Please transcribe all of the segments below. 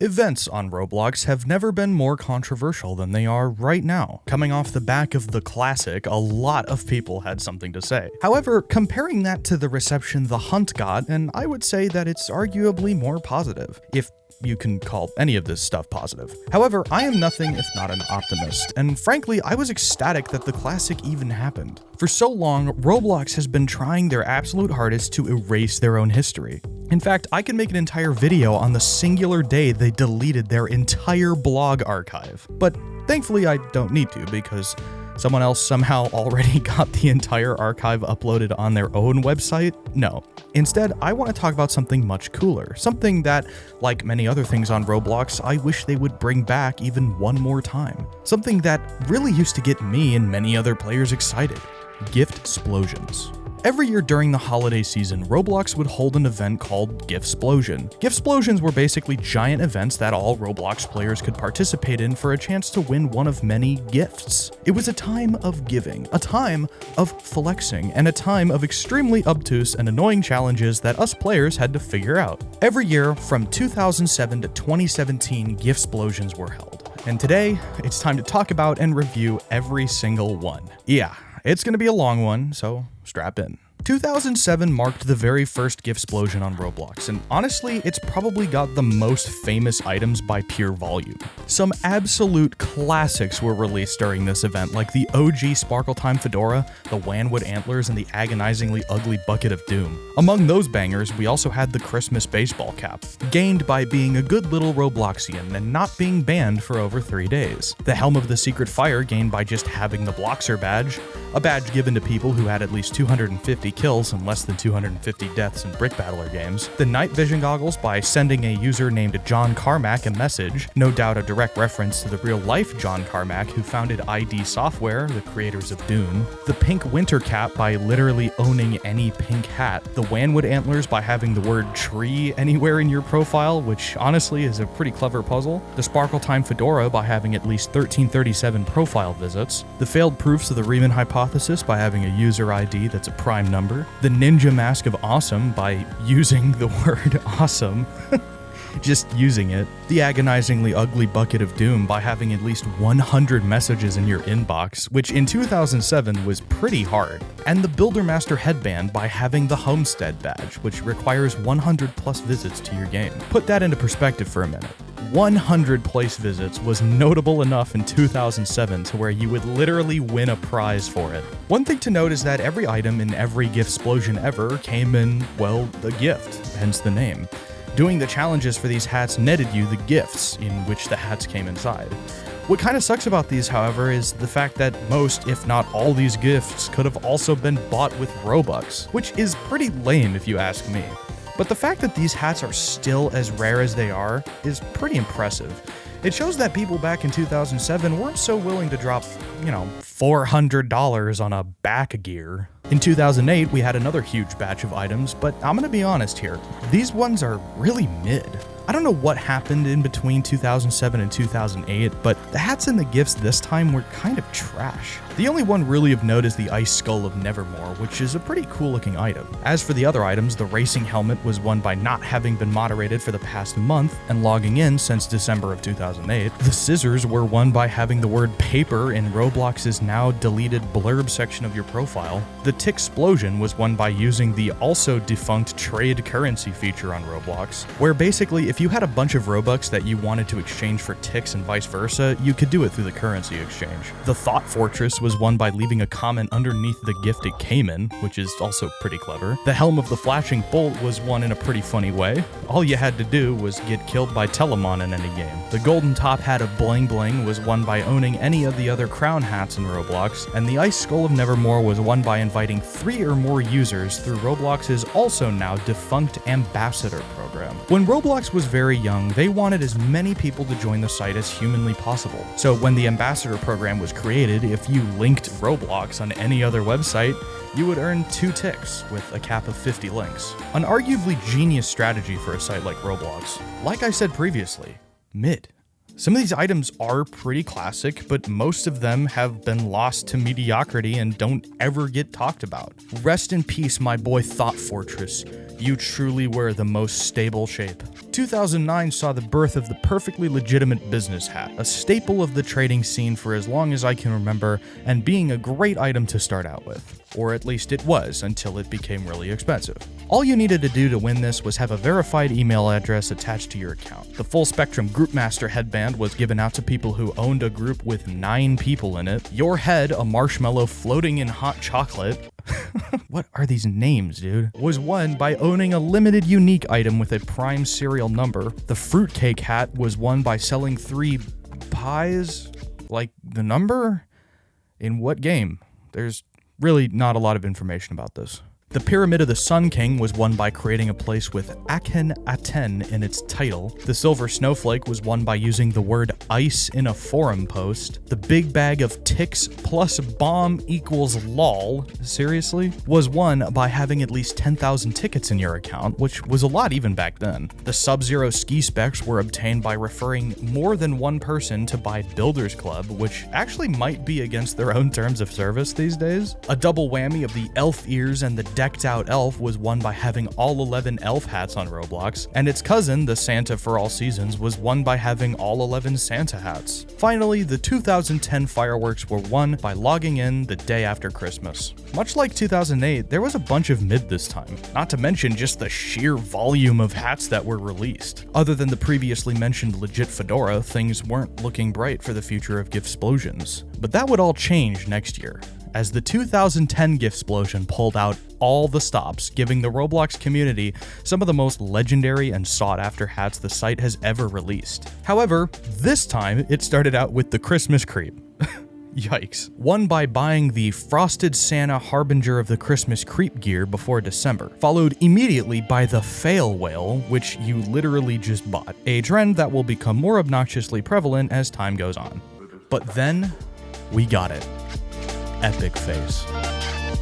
Events on Roblox have never been more controversial than they are right now. Coming off the back of the classic, a lot of people had something to say. However, comparing that to the reception The Hunt got, and I would say that it's arguably more positive, if you can call any of this stuff positive. However, I am nothing if not an optimist, and frankly, I was ecstatic that the classic even happened. For so long, Roblox has been trying their absolute hardest to erase their own history. In fact, I can make an entire video on the singular day they deleted their entire blog archive. But thankfully, I don't need to, because someone else somehow already got the entire archive uploaded on their own website? No. Instead, I want to talk about something much cooler. Something that, like many other things on Roblox, I wish they would bring back even one more time. Something that really used to get me and many other players excited. GIFTSPLOSIONs. Every year during the holiday season, Roblox would hold an event called GIFTSPLOSION. GIFTSPLOSIONs were basically giant events that all Roblox players could participate in for a chance to win one of many gifts. It was a time of giving, a time of flexing, and a time of extremely obtuse and annoying challenges that us players had to figure out. Every year, from 2007 to 2017, GIFTSPLOSIONs were held. And today, it's time to talk about and review every single one. Yeah, it's gonna be a long one, so strap in. 2007 marked the very first GIFTSPLOSION on Roblox, and honestly, it's probably got the most famous items by pure volume. Some absolute classics were released during this event, like the OG Sparkle Time Fedora, the Wanwood Antlers, and the agonizingly ugly Bucket of Doom. Among those bangers, we also had the Christmas baseball cap, gained by being a good little Robloxian and not being banned for over 3 days. The Helm of the Secret Fire, gained by just having the Bloxer badge, a badge given to people who had at least 250 kills and less than 250 deaths in Brick Battler games. The Night Vision Goggles by sending a user named John Carmack a message, no doubt a direct reference to the real-life John Carmack who founded ID Software, the creators of Dune. The Pink Winter Cap by literally owning any pink hat. The Wanwood Antlers by having the word tree anywhere in your profile, which honestly is a pretty clever puzzle. The Sparkle Time Fedora by having at least 1337 profile visits. The Failed Proofs of the Riemann Hypothesis by having a user ID that's a prime number. The Ninja Mask of Awesome by using the word awesome. Just using it. The agonizingly ugly Bucket of Doom by having at least 100 messages in your inbox, which in 2007 was pretty hard. And the Buildermaster Headband by having the Homestead badge, which requires 100 plus visits to your game. Put that into perspective for a minute. 100 place visits was notable enough in 2007 to where you would literally win a prize for it. One thing to note is that every item in every GIFTSPLOSION ever came in, well, a gift, hence the name. Doing the challenges for these hats netted you the gifts in which the hats came inside. What kind of sucks about these, however, is the fact that most, if not all these gifts could have also been bought with Robux, which is pretty lame if you ask me. But the fact that these hats are still as rare as they are is pretty impressive. It shows that people back in 2007 weren't so willing to drop, $400 on a back gear. In 2008, we had another huge batch of items, but I'm gonna be honest here, these ones are really mid. I don't know what happened in between 2007 and 2008, but the hats and the gifts this time were kind of trash. The only one really of note is the Ice Skull of Nevermore, which is a pretty cool looking item. As for the other items, the Racing Helmet was won by not having been moderated for the past month and logging in since December of 2008. The Scissors were won by having the word paper in Roblox's now deleted blurb section of your profile. The TICKSPLOSION was won by using the also defunct trade currency feature on Roblox, where basically if you had a bunch of Robux that you wanted to exchange for ticks and vice versa, you could do it through the currency exchange. The Thought Fortress was won by leaving a comment underneath the gift it came in, which is also pretty clever. The Helm of the Flashing Bolt was won in a pretty funny way. All you had to do was get killed by Telemon in any game. The Golden Top Hat of Bling Bling was won by owning any of the other crown hats in Roblox, and the Ice Skull of Nevermore was won by inviting 3 or more users through Roblox's also now defunct Ambassador program. When Roblox was very young, they wanted as many people to join the site as humanly possible. So when the Ambassador program was created, if you linked Roblox on any other website, you would earn 2 ticks with a cap of 50 links. An arguably genius strategy for a site like Roblox. Like I said previously, mid. Some of these items are pretty classic, but most of them have been lost to mediocrity and don't ever get talked about. Rest in peace, my boy Thought Fortress. You truly were the most stable shape. 2009 saw the birth of the perfectly legitimate business hat, a staple of the trading scene for as long as I can remember, and being a great item to start out with. Or at least it was, until it became really expensive. All you needed to do to win this was have a verified email address attached to your account. The full spectrum Group Master headband was given out to people who owned a group with 9 people in it. Your head, a marshmallow floating in hot chocolate. What are these names, dude? Was won by owning a limited unique item with a prime serial number. The fruitcake hat was won by selling 3 pies? Like the number? In what game? There's really not a lot of information about this. The Pyramid of the Sun King was won by creating a place with Akhenaten in its title. The Silver Snowflake was won by using the word ice in a forum post. The Big Bag of Ticks plus Bomb equals LOL, seriously? Was won by having at least 10,000 tickets in your account, which was a lot even back then. The Sub-Zero ski specs were obtained by referring more than one person to buy Builders Club, which actually might be against their own terms of service these days. A double whammy of the elf ears and the decked out elf was won by having all 11 elf hats on Roblox, and its cousin, the Santa for all seasons, was won by having all 11 Santa hats. Finally, the 2010 fireworks were won by logging in the day after Christmas. Much like 2008, there was a bunch of mid this time, not to mention just the sheer volume of hats that were released. Other than the previously mentioned legit fedora, things weren't looking bright for the future of GIFTSPLOSIONs. But that would all change next year, as the 2010 GIFTSPLOSION pulled out all the stops, giving the Roblox community some of the most legendary and sought-after hats the site has ever released. However, this time it started out with the Christmas creep. Yikes. Won by buying the Frosted Santa Harbinger of the Christmas Creep gear before December, followed immediately by the Fail Whale, which you literally just bought, a trend that will become more obnoxiously prevalent as time goes on. But then, we got it. Epic Face.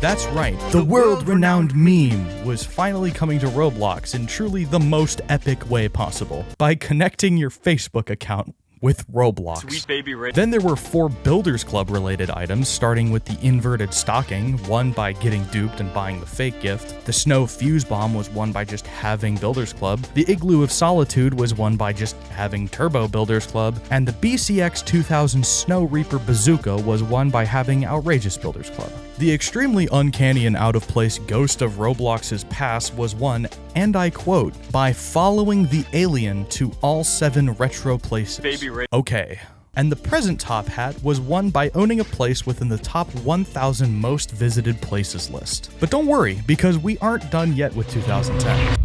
That's right, the world-renowned meme was finally coming to Roblox in truly the most epic way possible, by connecting your Facebook account with Roblox. Sweet baby Ray. Then there were 4 Builders Club related items, starting with the inverted stocking, won by getting duped and buying the fake gift. The Snow Fuse Bomb was won by just having Builders Club. The Igloo of Solitude was won by just having Turbo Builders Club. And the BCX 2000 Snow Reaper Bazooka was won by having Outrageous Builders Club. The extremely uncanny and out-of-place Ghost of Roblox's Pass was won, and I quote, by following the alien to all 7 retro places. Baby Ray. Okay. And the present top hat was won by owning a place within the top 1,000 most visited places list. But don't worry, because we aren't done yet with 2010.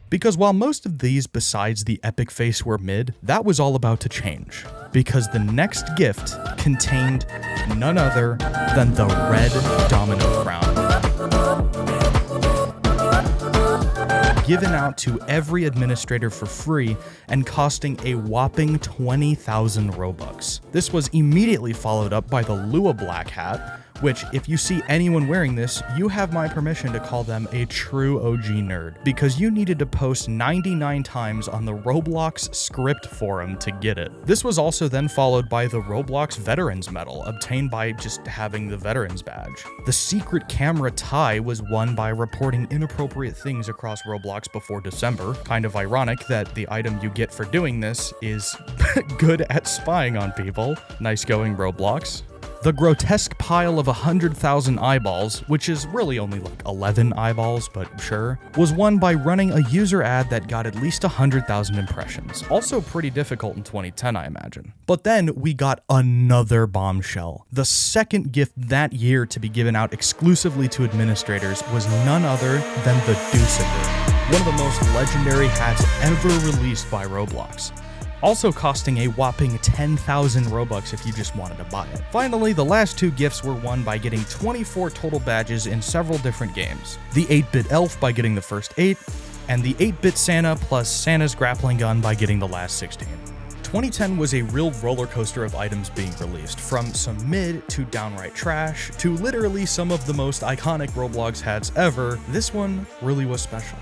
Because while most of these besides the Epic Face were mid, that was all about to change. Because the next gift contained none other than the red domino crown. Given out to every administrator for free and costing a whopping 20,000 Robux. This was immediately followed up by the Lua Black hat, which, if you see anyone wearing this, you have my permission to call them a true OG nerd, because you needed to post 99 times on the Roblox script forum to get it. This was also then followed by the Roblox Veterans Medal, obtained by just having the Veterans Badge. The secret camera tie was won by reporting inappropriate things across Roblox before December. Kind of ironic that the item you get for doing this is good at spying on people. Nice going, Roblox. The grotesque pile of 100,000 eyeballs, which is really only like 11 eyeballs, but sure, was won by running a user ad that got at least 100,000 impressions. Also pretty difficult in 2010, I imagine. But then we got another bombshell. The second gift that year to be given out exclusively to administrators was none other than the Deucifer, one of the most legendary hats ever released by Roblox. Also costing a whopping 10,000 Robux if you just wanted to buy it. Finally, the last 2 gifts were won by getting 24 total badges in several different games. The 8-bit elf by getting the first 8, and the 8-bit Santa plus Santa's grappling gun by getting the last 16. 2010 was a real roller coaster of items being released, from some mid to downright trash, to literally some of the most iconic Roblox hats ever. This one really was special.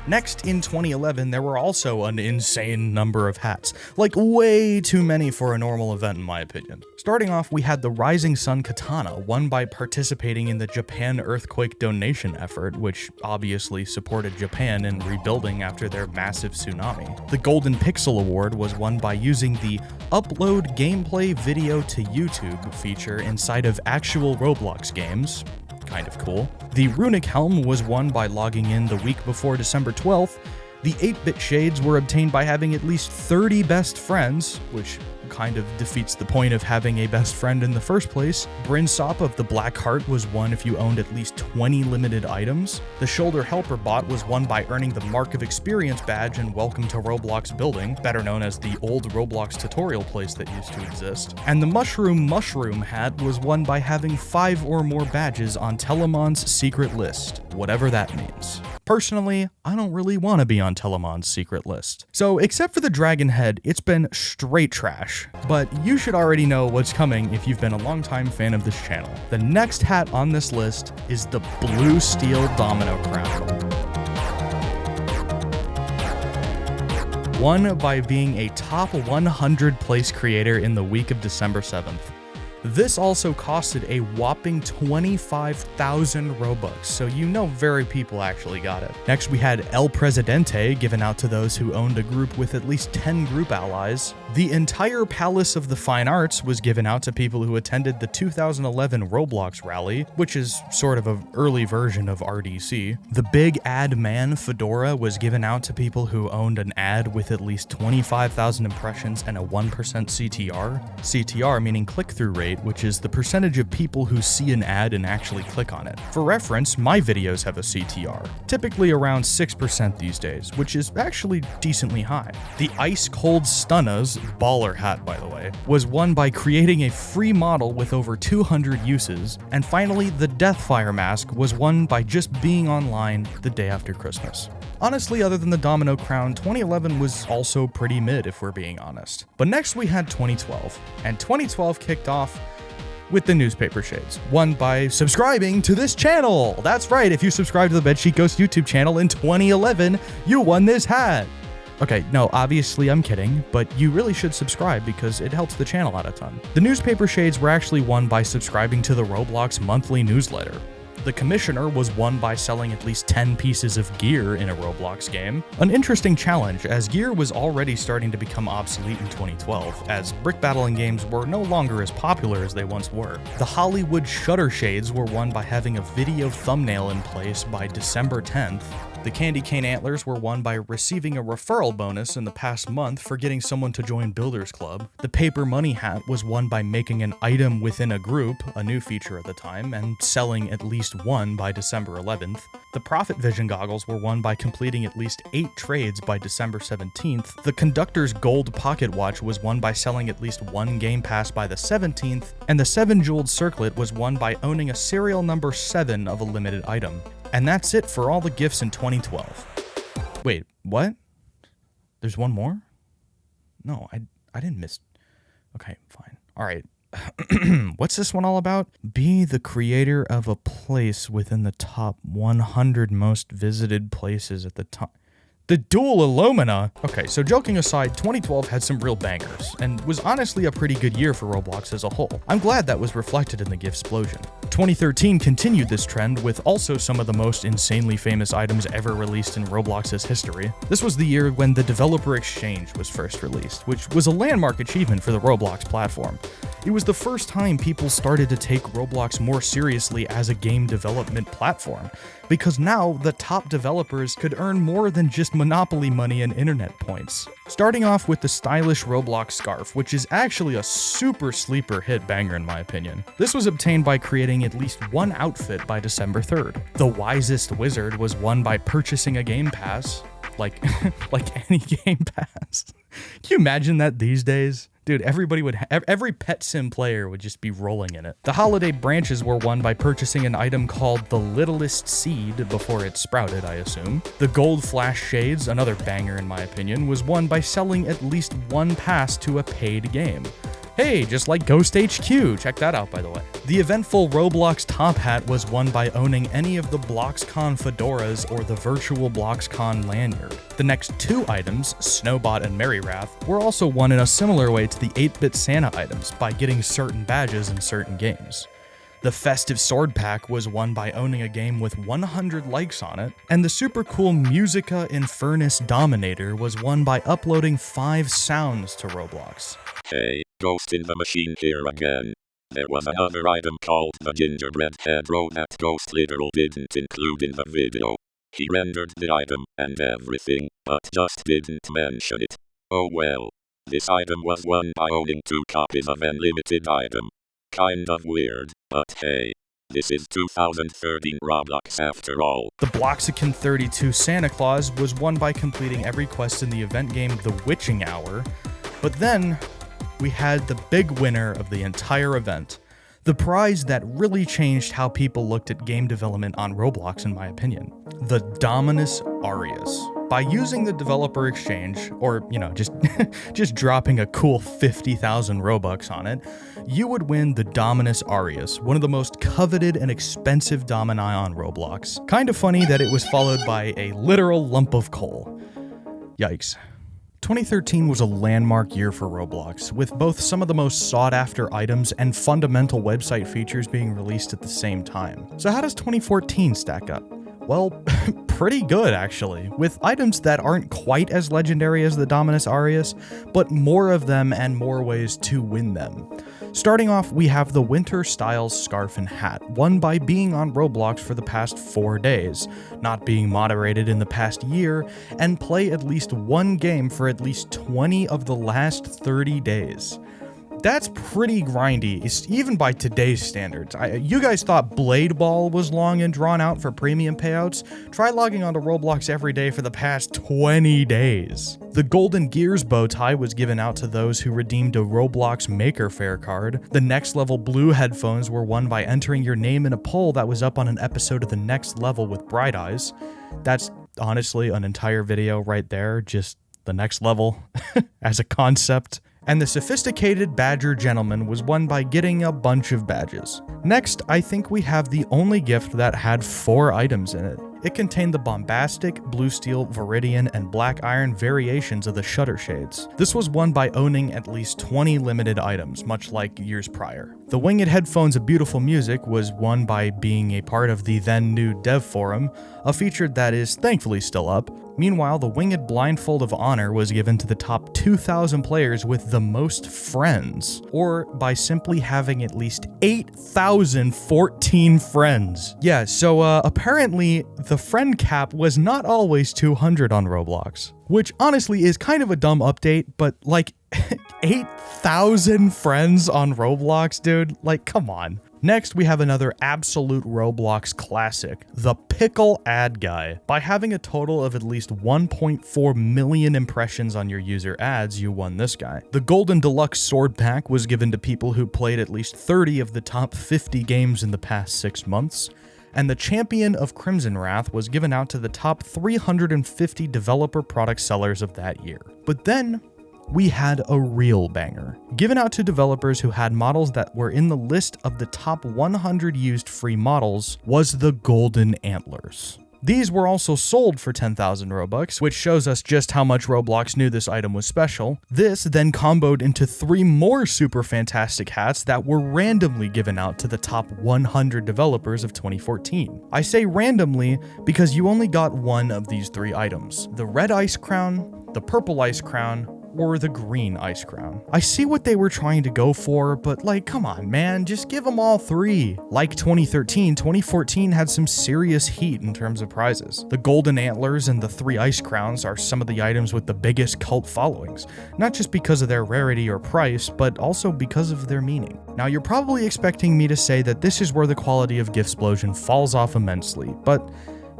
Next, in 2011, there were also an insane number of hats, like way too many for a normal event in my opinion. Starting off, we had the Rising Sun Katana, won by participating in the Japan earthquake donation effort, which obviously supported Japan in rebuilding after their massive tsunami. The Golden Pixel Award was won by using the upload gameplay video to YouTube feature inside of actual Roblox games. Kind of cool. The Runic Helm was won by logging in the week before December 12th. The 8-bit shades were obtained by having at least 30 best friends, which kind of defeats the point of having a best friend in the first place. Bryn Sop of the Black Heart was won if you owned at least 20 limited items. The Shoulder Helper bot was won by earning the Mark of Experience badge in Welcome to Roblox building, better known as the old Roblox tutorial place that used to exist. And the Mushroom hat was won by having 5 or more badges on Telemon's secret list, whatever that means. Personally, I don't really want to be on Telemon's secret list. So, except for the dragon head, it's been straight trash. But you should already know what's coming if you've been a longtime fan of this channel. The next hat on this list is the Blue Steel Domino Crown. Won by being a top 100 place creator in the week of December 7th. This also costed a whopping 25,000 Robux, so you know very people actually got it. Next we had El Presidente, given out to those who owned a group with at least 10 group allies. The entire Palace of the Fine Arts was given out to people who attended the 2011 Roblox rally, which is sort of an early version of RDC. The Big Ad Man Fedora was given out to people who owned an ad with at least 25,000 impressions and a 1% CTR. CTR meaning click-through rate, which is the percentage of people who see an ad and actually click on it. For reference, my videos have a CTR, typically around 6% these days, which is actually decently high. The Ice Cold Stunna's, baller hat by the way, was won by creating a free model with over 200 uses. And finally, the Deathfire mask was won by just being online the day after Christmas. Honestly, other than the Domino Crown, 2011 was also pretty mid if we're being honest. But next we had 2012, and 2012 kicked off with the newspaper shades, won by subscribing to this channel. That's right, if you subscribe to the Bedsheet Ghost YouTube channel in 2011, you won this hat. Okay, no, obviously I'm kidding, but you really should subscribe because it helps the channel out a ton. The newspaper shades were actually won by subscribing to the Roblox monthly newsletter. The Commissioner was won by selling at least 10 pieces of gear in a Roblox game. An interesting challenge, as gear was already starting to become obsolete in 2012, as brick battling games were no longer as popular as they once were. The Hollywood Shutter Shades were won by having a video thumbnail in place by December 10th. The Candy Cane Antlers were won by receiving a referral bonus in the past month for getting someone to join Builders Club. The Paper Money Hat was won by making an item within a group, a new feature at the time, and selling at least one by December 11th. The Profit Vision Goggles were won by completing at least 8 trades by December 17th. The Conductor's Gold Pocket Watch was won by selling at least 1 Game Pass by the 17th. And the 7 Jeweled Circlet was won by owning a serial number 7 of a limited item. And that's it for all the gifts in 2012. Wait, what? There's one more? No, I didn't miss. Okay, fine. All right. What's this one all about? Be the creator of a place within the top 100 most visited places at the top. The Dual Illumina. Okay, so joking aside, 2012 had some real bangers, and was honestly a pretty good year for Roblox as a whole. I'm glad that was reflected in the GIFTSPLOSION. 2013 continued this trend with also some of the most insanely famous items ever released in Roblox's history. This was the year when the Developer Exchange was first released, which was a landmark achievement for the Roblox platform. It was the first time people started to take Roblox more seriously as a game development platform, because now the top developers could earn more than just Monopoly money and internet points. Starting off with the stylish Roblox scarf, which is actually a super sleeper hit banger in my opinion. This was obtained by creating at least one outfit by December 3rd. The Wisest Wizard was won by purchasing a Game Pass, like any Game Pass. Can you imagine that these days? Dude, every pet sim player would just be rolling in it. The holiday branches were won by purchasing an item called the Littlest Seed before it sprouted, I assume. The Gold Flash Shades, another banger in my opinion, was won by selling at least 1 pass to a paid game. Hey, just like Ghost HQ, check that out by the way. The eventful Roblox top hat was won by owning any of the BloxCon fedoras or the virtual BloxCon lanyard. The next two items, Snowbot and Merry Wrath, were also won in a similar way to the 8-bit Santa items by getting certain badges in certain games. The Festive Sword Pack was won by owning a game with 100 likes on it, and the super cool Musica Infernus Dominator was won by uploading 5 sounds to Roblox. Hey, Ghost in the Machine here again. There was another item called the Gingerbread Head Row that Ghost literal didn't include in the video. He rendered the item and everything, but just didn't mention it. Oh well. This item was won by owning 2 copies of Unlimited item. Kind of weird, but hey, this is 2013 Roblox after all. The Bloxican 32 Santa Claus was won by completing every quest in the event game The Witching Hour, but then we had the big winner of the entire event, the prize that really changed how people looked at game development on Roblox in my opinion, the Dominus Aureus. By using the developer exchange, or, just dropping a cool 50,000 Robux on it, you would win the Dominus Aureus, one of the most coveted and expensive domini on Roblox. Kind of funny that it was followed by a literal lump of coal. Yikes. 2013 was a landmark year for Roblox, with both some of the most sought-after items and fundamental website features being released at the same time. So how does 2014 stack up? Well, pretty good actually, with items that aren't quite as legendary as the Dominus Aureus, but more of them and more ways to win them. Starting off, we have the Winter Styles Scarf and Hat, won by being on Roblox for the past 4 days, not being moderated in the past year, and play at least one game for at least 20 of the last 30 days. That's pretty grindy, even by today's standards. You guys thought Blade Ball was long and drawn out for premium payouts? Try logging onto Roblox every day for the past 20 days. The Golden Gears bow tie was given out to those who redeemed a Roblox Maker Faire card. The Next Level Blue headphones were won by entering your name in a poll that was up on an episode of The Next Level with Bright Eyes. That's honestly an entire video right there, just the next level as a concept. And the Sophisticated Badger Gentleman was won by getting a bunch of badges. Next, I think we have the only gift that had 4 items in it. It contained the bombastic, blue steel, viridian, and black iron variations of the shutter shades. This was won by owning at least 20 limited items, much like years prior. The Winged Headphones of Beautiful Music was won by being a part of the then new Dev Forum, a feature that is thankfully still up. Meanwhile, the Winged Blindfold of Honor was given to the top 2,000 players with the most friends, or by simply having at least 8,014 friends. Yeah, so apparently the friend cap was not always 200 on Roblox, which honestly is kind of a dumb update, but like 8,000 friends on Roblox, dude? Like, come on. Next, we have another absolute Roblox classic, the Pickle Ad Guy. By having a total of at least 1.4 million impressions on your user ads, you won this guy. The Golden Deluxe Sword Pack was given to people who played at least 30 of the top 50 games in the past 6 months. And the Champion of Crimson Wrath was given out to the top 350 developer product sellers of that year. But then, we had a real banger, given out to developers who had models that were in the list of the top 100 used free models, was the Golden Antlers. These were also sold for 10,000 Robux, which shows us just how much Roblox knew this item was special. This then comboed into 3 more super fantastic hats that were randomly given out to the top 100 developers of 2014. I say randomly because you only got one of these 3 items: the red ice crown, the purple ice crown, or the green ice crown. I see what they were trying to go for, but like, come on, man, just give them all 3. Like 2013, 2014 had some serious heat in terms of prizes. The Golden Antlers and the 3 ice crowns are some of the items with the biggest cult followings, not just because of their rarity or price, but also because of their meaning. Now, you're probably expecting me to say that this is where the quality of GIFTSPLOSION falls off immensely, but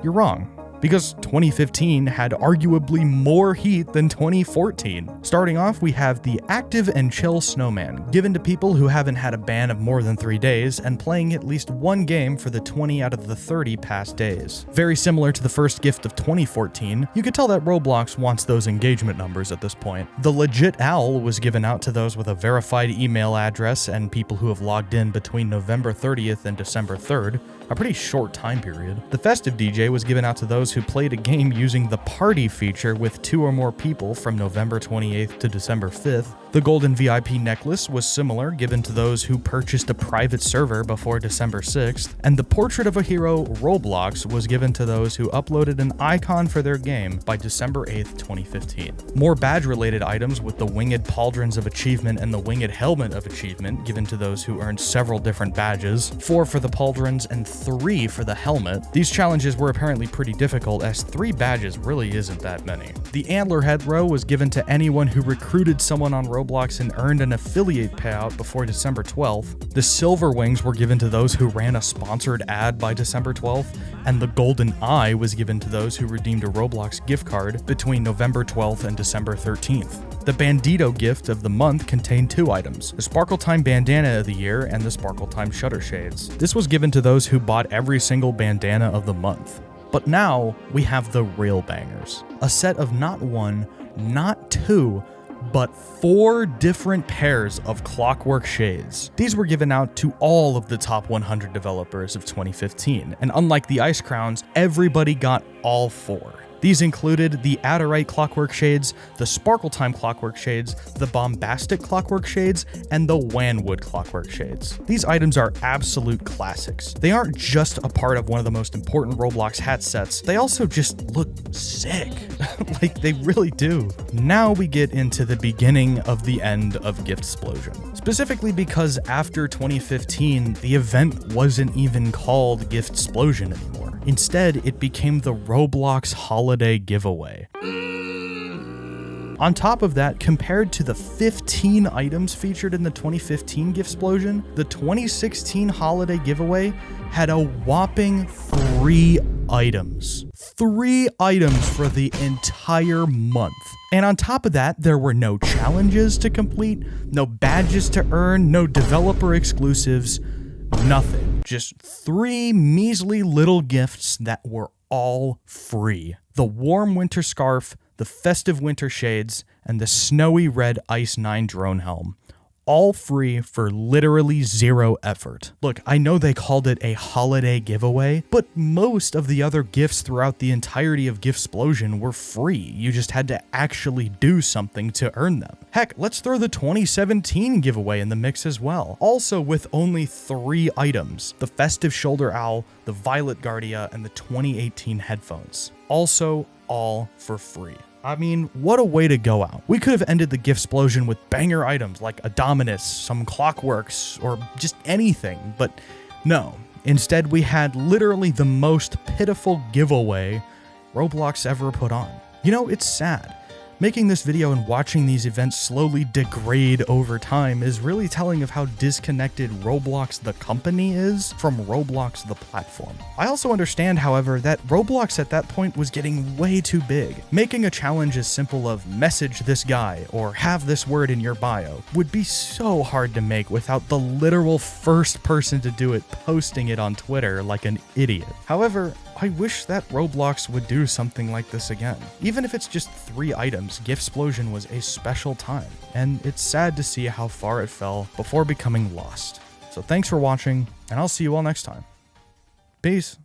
you're wrong. because 2015 had arguably more heat than 2014. Starting off, we have the Active and Chill Snowman, given to people who haven't had a ban of more than 3 days and playing at least one game for the 20 out of the 30 past days. Very similar to the first gift of 2014, you could tell that Roblox wants those engagement numbers at this point. The Legit Owl was given out to those with a verified email address and people who have logged in between November 30th and December 3rd, a pretty short time period. The Festive DJ was given out to those who played a game using the party feature with 2 or more people from November 28th to December 5th. The Golden VIP necklace was similar, given to those who purchased a private server before December 6th, and the Portrait of a Hero ROBLOX was given to those who uploaded an icon for their game by December 8th, 2015. More badge-related items with the Winged Pauldrons of Achievement and the Winged Helmet of Achievement given to those who earned several different badges, 4 for the Pauldrons and 3 for the Helmet. These challenges were apparently pretty difficult, as 3 badges really isn't that many. The Antler Head Row was given to anyone who recruited someone on Roblox and earned an affiliate payout before December 12th. The Silver Wings were given to those who ran a sponsored ad by December 12th, and the Golden Eye was given to those who redeemed a Roblox gift card between November 12th and December 13th. The Bandito gift of the month contained 2 items, the Sparkle Time Bandana of the year and the Sparkle Time Shutter Shades. This was given to those who bought every single bandana of the month. But now we have the real bangers. A set of not 1, not 2, but 4 different pairs of Clockwork Shades. These were given out to all of the top 100 developers of 2015, and unlike the Ice Crowns, everybody got all 4. These included the Adderite Clockwork Shades, the Sparkle Time Clockwork Shades, the Bombastic Clockwork Shades, and the Wanwood Clockwork Shades. These items are absolute classics. They aren't just a part of one of the most important Roblox hat sets, they also just look sick. Like, they really do. Now we get into the beginning of the end of GIFTSPLOSION. Specifically because after 2015, the event wasn't even called GIFTSPLOSION anymore. Instead, it became the Roblox Holiday Giveaway. On top of that, compared to the 15 items featured in the 2015 GIFTSPLOSION, the 2016 Holiday Giveaway had a whopping 3 items. 3 items for the entire month. And on top of that, there were no challenges to complete, no badges to earn, no developer exclusives, nothing. Just 3 measly little gifts that were all free. The Warm Winter Scarf, the Festive Winter Shades, and the Snowy Red Ice 9 Drone Helm. All free for literally 0 effort. Look, I know they called it a holiday giveaway, but most of the other gifts throughout the entirety of GIFTSPLOSION were free. You just had to actually do something to earn them. Heck, let's throw the 2017 giveaway in the mix as well. Also with only 3 items, the Festive Shoulder Owl, the Violet Guardia, and the 2018 headphones. Also all for free. I mean, what a way to go out. We could have ended the GIFTSPLOSION with banger items like a Dominus, some Clockworks, or just anything, but no. Instead, we had literally the most pitiful giveaway Roblox ever put on. You know, it's sad. Making this video and watching these events slowly degrade over time is really telling of how disconnected Roblox the company is from Roblox the platform. I also understand, however, that Roblox at that point was getting way too big. Making a challenge as simple of message this guy or have this word in your bio would be so hard to make without the literal first person to do it posting it on Twitter like an idiot. However, I wish that Roblox would do something like this again. Even if it's just 3 items, GIFTSPLOSION was a special time, and it's sad to see how far it fell before becoming lost. So thanks for watching, and I'll see you all next time. Peace.